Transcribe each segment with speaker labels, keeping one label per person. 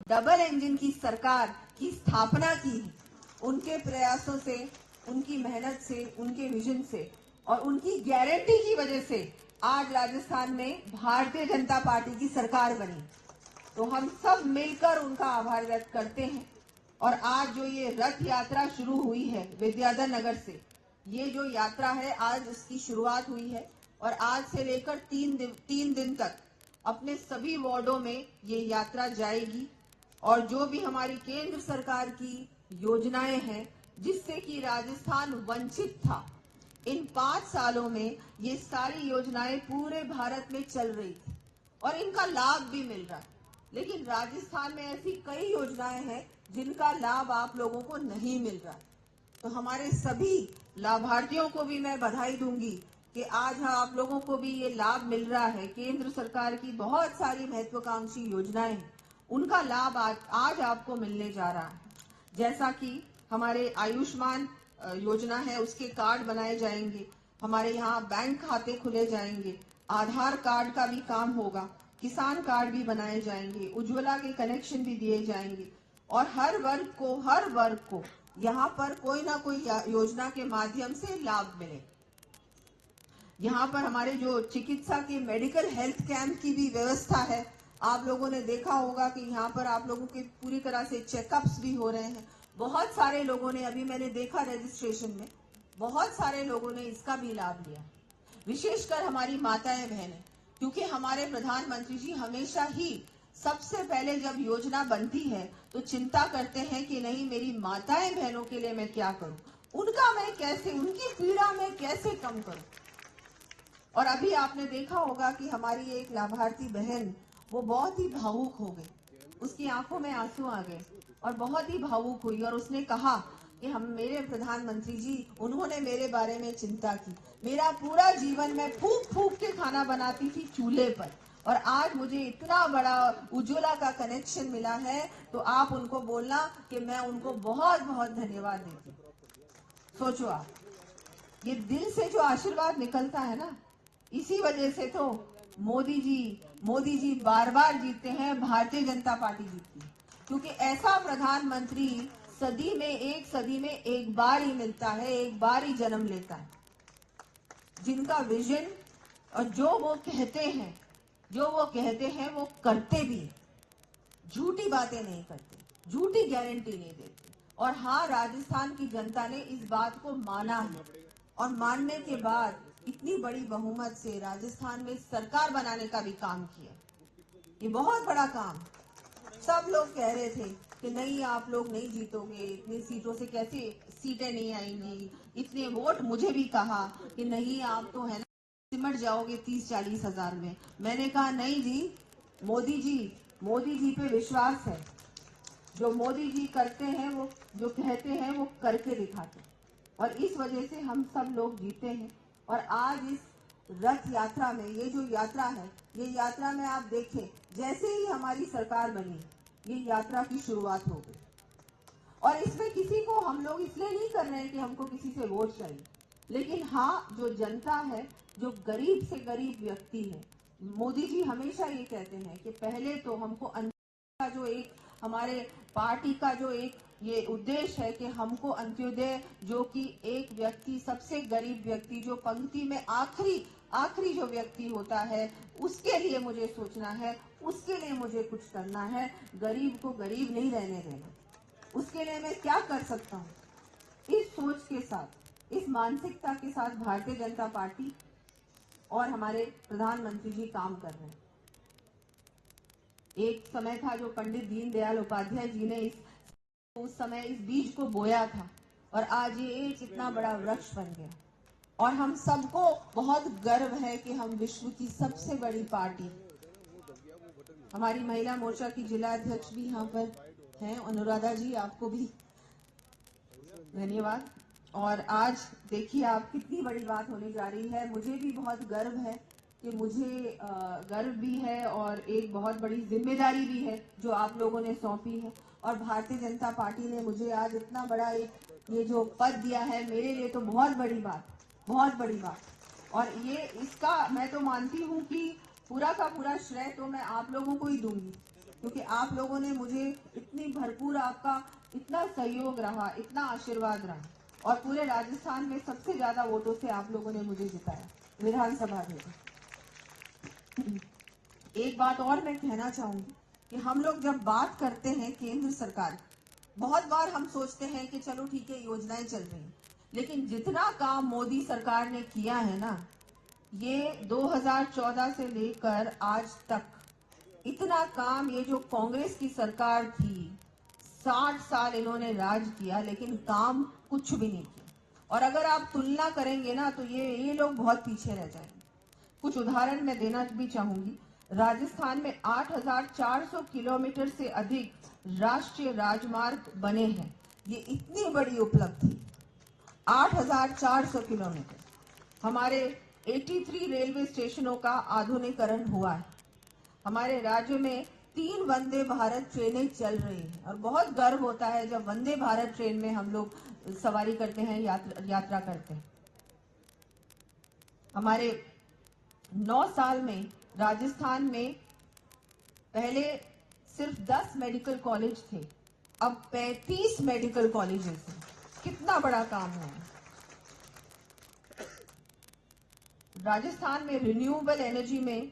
Speaker 1: Double engine की सरकार की स्थापना की है। उनके प्रयासों से, उनकी मेहनत से, उनके विजन से और उनकी गारंटी की वजह से आज राजस्थान में भारतीय जनता पार्टी की सरकार बनी। तो हम सब मिलकर उनका आभार व्यक्त करते हैं। और आज जो ये रथ यात्रा शुरू हुई है विद्याधर नगर से, ये जो यात्रा है आज इसकी शुरुआत हुई है और आज से लेकर 3 दिन तक अपने सभी वार्डों में ये यात्रा जाएगी। और जो भी हमारी केंद्र सरकार की योजनाएं हैं जिससे कि राजस्थान वंचित था, इन 5 सालों में ये सारी योजनाएं पूरे भारत में चल रही थी और इनका लाभ भी मिल रहा है। लेकिन राजस्थान में ऐसी कई योजनाएं हैं जिनका लाभ आप लोगों को नहीं मिल रहा। तो हमारे सभी लाभार्थियों को भी मैं बधाई दूंगी कि आज आप लोगों को भी ये लाभ मिल रहा है। केंद्र सरकार की बहुत सारी महत्वाकांक्षी योजनाएं हैं, उनका लाभ आज आपको मिलने जा रहा है। जैसा कि हमारे आयुष्मान योजना है, उसके कार्ड बनाए जाएंगे, हमारे यहाँ बैंक खाते खुले जाएंगे, आधार कार्ड का भी काम होगा, किसान कार्ड भी बनाए जाएंगे, उज्ज्वला के कनेक्शन भी दिए जाएंगे और हर वर्ग को यहाँ पर कोई ना कोई योजना के माध्यम से लाभ मिले। यहाँ पर हमारे जो चिकित्सा के मेडिकल हेल्थ कैंप की भी व्यवस्था है। आप लोगों ने देखा होगा कि यहाँ पर आप लोगों के पूरी तरह से चेकअप्स भी हो रहे हैं। बहुत सारे लोगों ने, अभी मैंने देखा रजिस्ट्रेशन में, बहुत सारे लोगों ने इसका भी लाभ लिया, विशेषकर हमारी माताएं बहनें, क्योंकि हमारे प्रधानमंत्री जी हमेशा ही सबसे पहले जब योजना बनती है तो चिंता करते हैं कि नहीं, मेरी माताएं बहनों के लिए मैं क्या करूं, उनका मैं कैसे, उनकी पीड़ा मैं कैसे कम करूं। और अभी आपने देखा होगा कि हमारी एक लाभार्थी बहन, वो बहुत ही भावुक हो गई, उसकी आंखों में आंसू आ गए और बहुत ही भावुक हुई और उसने कहा कि हम, मेरे प्रधानमंत्री जी, उन्होंने मेरे बारे में चिंता की। मेरा पूरा जीवन मैं फूंक फूंक के खाना बनाती थी चूल्हे पर और आज मुझे इतना बड़ा उज्ज्वला का कनेक्शन मिला है, तो आप उनको बोलना कि मैं उनको बहुत बहुत धन्यवाद देती हूँ। सोचो आप, ये दिल से जो आशीर्वाद निकलता है ना, इसी वजह से तो मोदी जी बार बार जीतते हैं, भारतीय जनता पार्टी जीतती है, क्योंकि ऐसा प्रधानमंत्री सदी में एक बार ही मिलता है, एक बार ही जन्म लेता है, जिनका विजन और जो वो कहते हैं वो करते भी, झूठी बातें नहीं करते, झूठी गारंटी नहीं देते। और हाँ, राजस्थान की जनता ने इस बात को माना है और मानने के बाद इतनी बड़ी बहुमत से राजस्थान में सरकार बनाने का भी काम किया। ये बहुत बड़ा काम। सब लोग कह रहे थे कि नहीं, आप लोग नहीं जीतोगे, इतनी सीटों से कैसे सीटें नहीं आएंगी, इतने वोट। मुझे भी कहा कि नहीं, आप तो है ना सिमट जाओगे 30-40 हजार में। मैंने कहा नहीं जी, मोदी जी पे विश्वास है। जो मोदी जी करते हैं, वो जो कहते हैं वो करके दिखाते, और इस वजह से हम सब लोग जीते हैं। और आज इस रथ यात्रा में, ये जो यात्रा है, ये यात्रा में आप देखें, जैसे ही हमारी सरकार बनी, ये यात्रा की शुरुआत हो गई। और इसमें किसी को हम लोग इसलिए नहीं कर रहे हैं कि हमको किसी से वोट चाहिए, लेकिन हाँ, जो जनता है, जो गरीब से गरीब व्यक्ति है, मोदी जी हमेशा ये कहते हैं कि पहले तो हमको का जो एक हमारे पार्टी का जो एक ये उद्देश्य है कि हमको अंत्योदय, जो कि एक व्यक्ति, सबसे गरीब व्यक्ति, जो पंक्ति में आखिरी जो व्यक्ति होता है, उसके लिए मुझे सोचना है, उसके लिए मुझे कुछ करना है, गरीब को गरीब नहीं रहने देना। उसके लिए मैं क्या कर सकता हूँ, इस सोच के साथ, इस मानसिकता के साथ भारतीय जनता पार्टी और हमारे प्रधानमंत्री जी काम कर रहे हैं। एक समय था जो पंडित दीनदयाल उपाध्याय जी ने उस समय इस बीज को बोया था और आज ये एक इतना बड़ा वृक्ष बन गया। और हम सबको बहुत गर्व है कि हम विश्व की सबसे बड़ी पार्टी, हमारी महिला मोर्चा की जिला अध्यक्ष भी यहाँ पर हैं, अनुराधा जी, आपको भी धन्यवाद। और आज देखिए आप, कितनी बड़ी बात होने जा रही है। मुझे भी बहुत गर्व है कि मुझे गर्व भी है और एक बहुत बड़ी जिम्मेदारी भी है जो आप लोगों ने सौंपी है। और भारतीय जनता पार्टी ने मुझे आज इतना बड़ा एक ये जो पद दिया है, मेरे लिए तो बहुत बड़ी बात। और ये इसका मैं तो मानती हूँ कि पूरा का पूरा श्रेय तो मैं आप लोगों को ही दूंगी, क्योंकि आप लोगों ने मुझे इतनी भरपूर, आपका इतना सहयोग रहा, इतना आशीर्वाद रहा, और पूरे राजस्थान में सबसे ज्यादा वोटों से आप लोगों ने मुझे जिताया विधानसभा में। एक बात और मैं कहना चाहूंगी कि हम लोग जब बात करते हैं केंद्र सरकार की, बहुत बार हम सोचते हैं कि चलो ठीक है योजनाएं चल रही हैं, लेकिन जितना काम मोदी सरकार ने किया है ना, ये 2014 से लेकर आज तक इतना काम, ये जो कांग्रेस की सरकार थी 60 साल इन्होंने राज किया लेकिन काम कुछ भी नहीं किया। और अगर आप तुलना करेंगे ना तो ये लोग बहुत पीछे रह जाएंगे। कुछ उदाहरण मैं देना भी चाहूंगी। राजस्थान में 8,400 किलोमीटर से अधिक राष्ट्रीय राजमार्ग बने हैं। ये इतनी बड़ी उपलब्धि, 8,400 किलोमीटर। हमारे 83 रेलवे स्टेशनों का आधुनिकीकरण हुआ है। हमारे राज्य में 3 वंदे भारत ट्रेनें चल रही हैं और बहुत गर्व होता है जब वंदे भारत ट्रेन में हम लोग सवारी करते हैं, यात्रा करते हैं। हमारे 9 साल में राजस्थान में पहले सिर्फ 10 मेडिकल कॉलेज थे, अब 35 मेडिकल कॉलेजेस हैं। कितना बड़ा काम हुआ है। राजस्थान में रिन्यूएबल एनर्जी में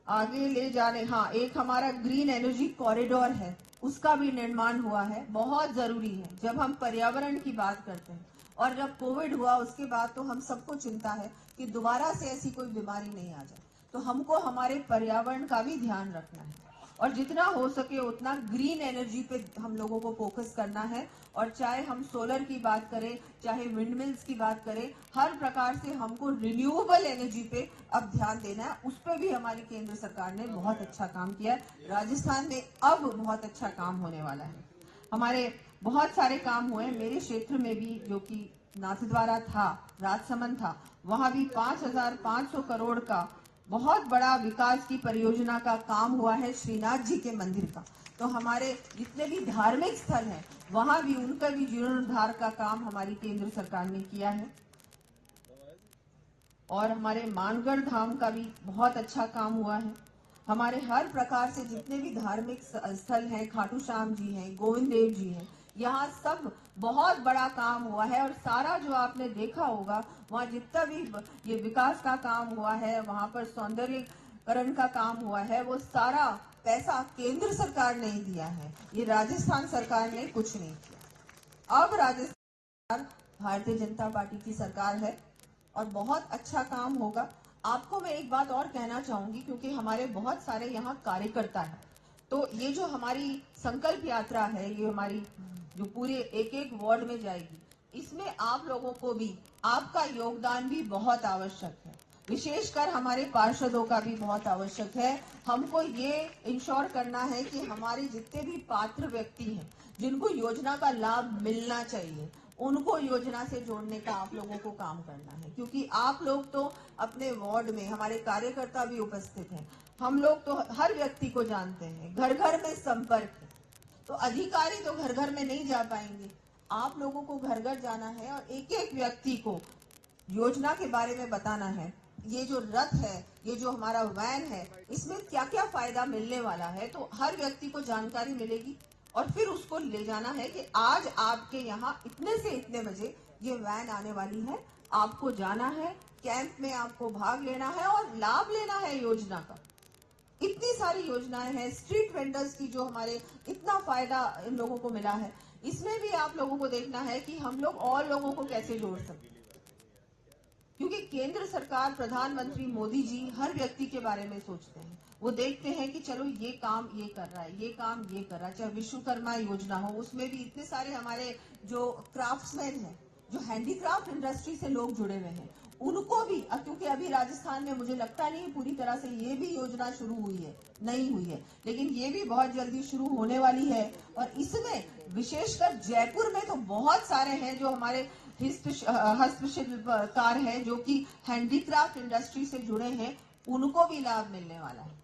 Speaker 1: आगे ले जाने, हाँ, एक हमारा ग्रीन एनर्जी कॉरिडोर है, उसका भी निर्माण हुआ है। बहुत जरूरी है जब हम पर्यावरण की बात करते हैं। और जब कोविड हुआ उसके बाद तो हम सबको चिंता है कि दोबारा से ऐसी कोई बीमारी नहीं आ जाए, तो हमको हमारे पर्यावरण का भी ध्यान रखना है और जितना हो सके उतना ग्रीन एनर्जी पे हम लोगों को फोकस करना है। और चाहे हम सोलर की बात करें, चाहे विंड मिल्स की बात करें, हर प्रकार से हमको रिन्यूएबल एनर्जी पे अब ध्यान देना है। उस पर भी हमारी केंद्र सरकार ने बहुत अच्छा काम किया है। राजस्थान में अब बहुत अच्छा काम होने वाला है। हमारे बहुत सारे काम हुए। मेरे क्षेत्र में भी, जो कि नाथद्वारा था, राजसमंद था, वहां भी 5,500 करोड़ का बहुत बड़ा विकास की परियोजना का काम हुआ है, श्रीनाथ जी के मंदिर का। तो हमारे जितने भी धार्मिक स्थल हैं वहां भी उनका भी जीर्णोद्धार का काम हमारी केंद्र सरकार ने किया है। और हमारे मानगढ़ धाम का भी बहुत अच्छा काम हुआ है। हमारे हर प्रकार से जितने भी धार्मिक स्थल हैं, खाटू श्याम जी हैं, गोविंद देव जी हैं, यहाँ सब बहुत बड़ा काम हुआ है। और सारा जो आपने देखा होगा वहाँ जितना भी ये विकास का काम हुआ है, वहाँ पर सौंदर्यीकरण का काम हुआ है, वो सारा पैसा केंद्र सरकार ने ही दिया है, ये राजस्थान सरकार ने कुछ नहीं किया। अब राजस्थान भारतीय जनता पार्टी की सरकार है और बहुत अच्छा काम होगा। आपको मैं एक बात और कहना चाहूंगी, क्योंकि हमारे बहुत सारे यहाँ कार्यकर्ता हैं, तो ये जो हमारी संकल्प यात्रा है, ये हमारी जो पूरे एक एक वार्ड में जाएगी, इसमें आप लोगों को भी, आपका योगदान भी बहुत आवश्यक है। विशेषकर हमारे पार्षदों का भी बहुत आवश्यक है। हमको ये इंश्योर करना है कि हमारे जितने भी पात्र व्यक्ति हैं, जिनको योजना का लाभ मिलना चाहिए, उनको योजना से जोड़ने का आप लोगों को काम करना है। क्योंकि आप लोग तो अपने वार्ड में, हमारे कार्यकर्ता भी उपस्थित हैं, हम लोग तो हर व्यक्ति को जानते हैं, घर घर में संपर्क है, तो अधिकारी तो घर घर में नहीं जा पाएंगे। आप लोगों को घर घर जाना है और एक एक व्यक्ति को योजना के बारे में बताना है। ये जो रथ है, ये जो हमारा वैन है, इसमें क्या क्या फायदा मिलने वाला है, तो हर व्यक्ति को जानकारी मिलेगी। और फिर उसको ले जाना है कि आज आपके यहाँ इतने से इतने बजे ये वैन आने वाली है, आपको जाना है, कैंप में आपको भाग लेना है और लाभ लेना है योजना का। इतनी सारी योजनाएं हैं, स्ट्रीट वेंडर्स की जो हमारे इतना फायदा इन लोगों को मिला है, इसमें भी आप लोगों को देखना है कि हम लोग और लोगों को कैसे जोड़ सकते हैं। क्योंकि केंद्र सरकार, प्रधानमंत्री मोदी जी हर व्यक्ति के बारे में सोचते हैं। वो देखते हैं कि चलो ये काम ये कर रहा है, ये काम ये कर रहा है। चाहे विश्वकर्मा योजना हो, उसमें भी इतने सारे हमारे जो क्राफ्ट्समैन हैं, जो हैंडीक्राफ्ट इंडस्ट्री से लोग जुड़े हुए हैं, उनको भी, क्योंकि अभी राजस्थान में मुझे लगता नहीं पूरी तरह से ये भी योजना शुरू हुई है, नहीं हुई है, लेकिन ये भी बहुत जल्दी शुरू होने वाली है। और इसमें विशेषकर जयपुर में तो बहुत सारे हैं जो हमारे हस्तशिल्पकार हैं, जो कि हैंडीक्राफ्ट इंडस्ट्री से जुड़े हैं, उनको भी लाभ मिलने वाला है।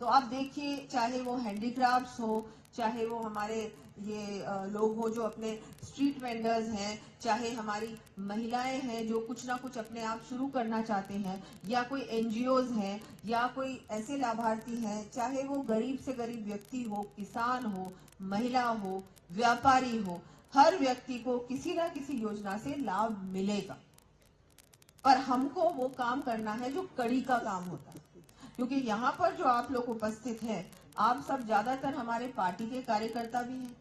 Speaker 1: तो आप देखिए, चाहे वो हैंडीक्राफ्ट्स हो, चाहे वो हमारे ये लोग हो जो अपने स्ट्रीट वेंडर्स हैं, चाहे हमारी महिलाएं हैं जो कुछ ना कुछ अपने आप शुरू करना चाहते हैं, या कोई एनजीओज हैं, या कोई ऐसे लाभार्थी हैं, चाहे वो गरीब से गरीब व्यक्ति हो, किसान हो, महिला हो, व्यापारी हो, हर व्यक्ति को किसी ना किसी योजना से लाभ मिलेगा। पर हमको वो काम करना है जो कड़ी का काम होता है, क्योंकि यहाँ पर जो आप लोग उपस्थित हैं, आप सब ज्यादातर हमारे पार्टी के कार्यकर्ता भी हैं।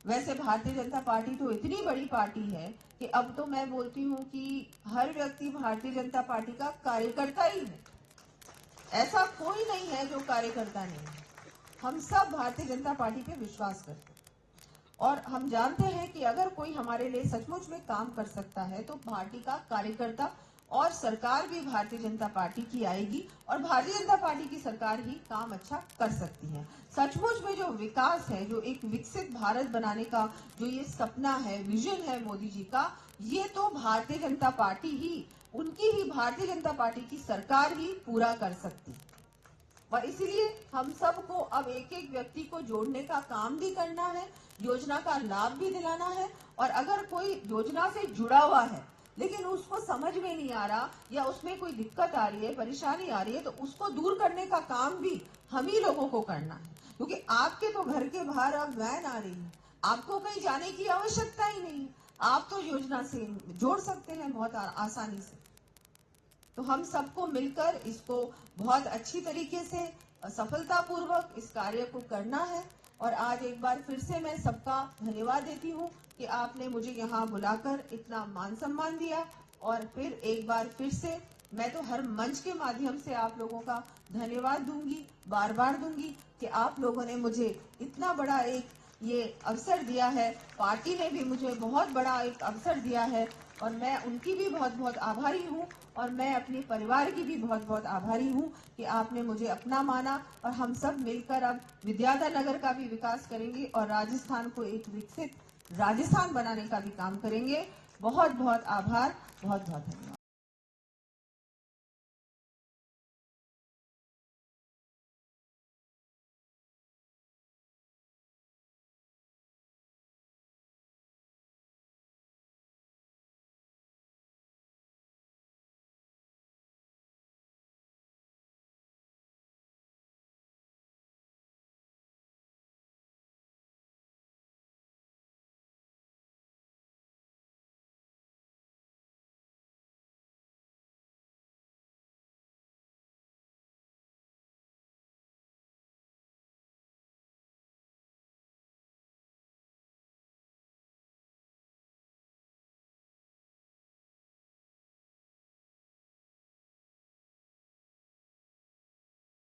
Speaker 1: वैसे भारतीय जनता पार्टी तो इतनी बड़ी पार्टी है कि अब तो मैं बोलती हूँ कि हर व्यक्ति भारतीय जनता पार्टी का कार्यकर्ता ही है। ऐसा कोई नहीं है जो कार्यकर्ता नहीं है। हम सब भारतीय जनता पार्टी पे विश्वास करते हैं और हम जानते हैं कि अगर कोई हमारे लिए सचमुच में काम कर सकता है तो पार्टी का कार्यकर्ता और सरकार भी भारतीय जनता पार्टी की आएगी और भारतीय जनता पार्टी की सरकार ही काम अच्छा कर सकती है। सचमुच में जो विकास है, जो एक विकसित भारत बनाने का जो ये सपना है, विजन है मोदी जी का, ये तो भारतीय जनता पार्टी ही, उनकी ही भारतीय जनता पार्टी की सरकार ही पूरा कर सकती है। और इसीलिए हम सबको अब एक एक व्यक्ति को जोड़ने का काम भी करना है, योजना का लाभ भी दिलाना है। और अगर कोई योजना से जुड़ा हुआ है लेकिन उसको समझ में नहीं आ रहा या उसमें कोई दिक्कत आ रही है, परेशानी आ रही है, तो उसको दूर करने का काम भी हम ही लोगों को करना है। क्योंकि आपके तो घर के बाहर अब वैन आ रही है, आपको कहीं जाने की आवश्यकता ही नहीं, आप तो योजना से जोड़ सकते हैं बहुत आसानी से। तो हम सबको मिलकर इसको बहुत अच्छी तरीके से सफलतापूर्वक इस कार्य को करना है। और आज एक बार फिर से मैं सबका धन्यवाद देती हूँ कि आपने मुझे यहाँ बुलाकर इतना मान सम्मान दिया। और फिर एक बार फिर से मैं तो हर मंच के माध्यम से आप लोगों का धन्यवाद दूंगी, बार बार दूंगी कि आप लोगों ने मुझे इतना बड़ा एक ये अवसर दिया है। पार्टी ने भी मुझे बहुत बड़ा एक अवसर दिया है और मैं उनकी भी बहुत बहुत आभारी हूँ। और मैं अपने परिवार की भी बहुत बहुत आभारी हूँ कि आपने मुझे अपना माना और हम सब मिलकर अब विद्याधर नगर का भी विकास करेंगे और राजस्थान को एक विकसित राजस्थान बनाने का भी काम करेंगे। बहुत बहुत आभार, बहुत बहुत धन्यवाद।